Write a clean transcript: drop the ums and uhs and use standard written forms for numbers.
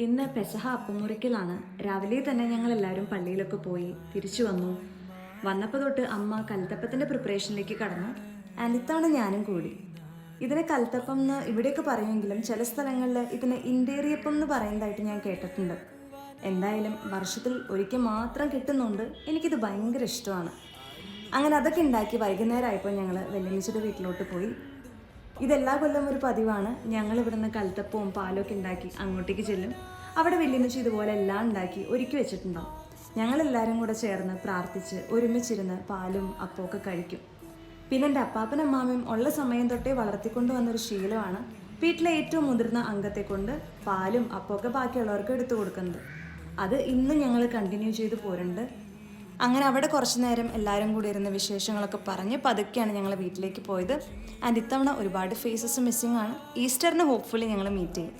ഇന്ന് പെസഹ അപ്പമുറിക്കലാണ്. രാവിലെ തന്നെ ഞങ്ങൾ എല്ലാവരും പള്ളിയിലൊക്കെ പോയി തിരിച്ചു വന്നപ്പോൾ തൊട്ട് അമ്മ കൽത്തപ്പത്തിൻ്റെ പ്രിപ്പറേഷനിലേക്ക് കടന്നു. ആൻഡ് ഇത്തവണ ഞാനും കൂടി. ഇതിനെ കൽത്തപ്പം എന്ന് ഇവിടെയൊക്കെ പറയുമെങ്കിലും ചില സ്ഥലങ്ങളിൽ ഇതിന് ഇൻഡേറിയപ്പം എന്ന് പറയുന്നതായിട്ട് ഞാൻ കേട്ടിട്ടുണ്ട്. എന്തായാലും വർഷത്തിൽ ഒരിക്കൽ മാത്രം കിട്ടുന്നുണ്ട്. എനിക്കിത് ഭയങ്കര ഇഷ്ടമാണ്. അങ്ങനെ അതൊക്കെ ഉണ്ടാക്കി വൈകുന്നേരമായപ്പോൾ ഞങ്ങൾ വല്യമ്മച്ചിയുടെ വീട്ടിലോട്ട് പോയി. ഇതെല്ലാ കൊല്ലം ഒരു പതിവാണ്. ഞങ്ങൾ ഇവിടുന്ന് കൽത്തപ്പവും പാലൊക്കെ ഉണ്ടാക്കി അങ്ങോട്ടേക്ക് ചെല്ലും. അവിടെ വല്യമ്മച്ചി ഇതുപോലെ എല്ലാം ഉണ്ടാക്കി ഒരുക്കി വെച്ചിട്ടുണ്ടാവും. ഞങ്ങളെല്ലാവരും കൂടെ ചേർന്ന് പ്രാർത്ഥിച്ച് ഒരുമിച്ചിരുന്ന് പാലും അപ്പമൊക്കെ കഴിക്കും. പിന്നെ എൻ്റെ അപ്പാപ്പനും അമ്മാമയും ഉള്ള സമയം തൊട്ടേ വളർത്തിക്കൊണ്ട് വന്നൊരു ശീലമാണ് വീട്ടിലെ ഏറ്റവും മുതിർന്ന അംഗത്തെ കൊണ്ട് പാലും അപ്പമൊക്കെ ബാക്കിയുള്ളവർക്ക് എടുത്തു കൊടുക്കുന്നത്. അത് ഇന്ന് ഞങ്ങൾ കണ്ടിന്യൂ ചെയ്ത് പോരുന്നുണ്ട്. അങ്ങനെ അവിടെ കുറച്ച് നേരം എല്ലാവരും കൂടി ഇരുന്ന് വിശേഷങ്ങളൊക്കെ പറഞ്ഞ് പതുക്കെയാണ് ഞങ്ങൾ വീട്ടിലേക്ക് പോയത്. ആൻഡ് ഇത്തവണ ഒരുപാട് ഫേസസ് മിസ്സിംഗ് ആണ്. ഈസ്റ്ററിന് ഹോപ്പ്ഫുള്ളി ഞങ്ങൾ മീറ്റ് ചെയ്യും.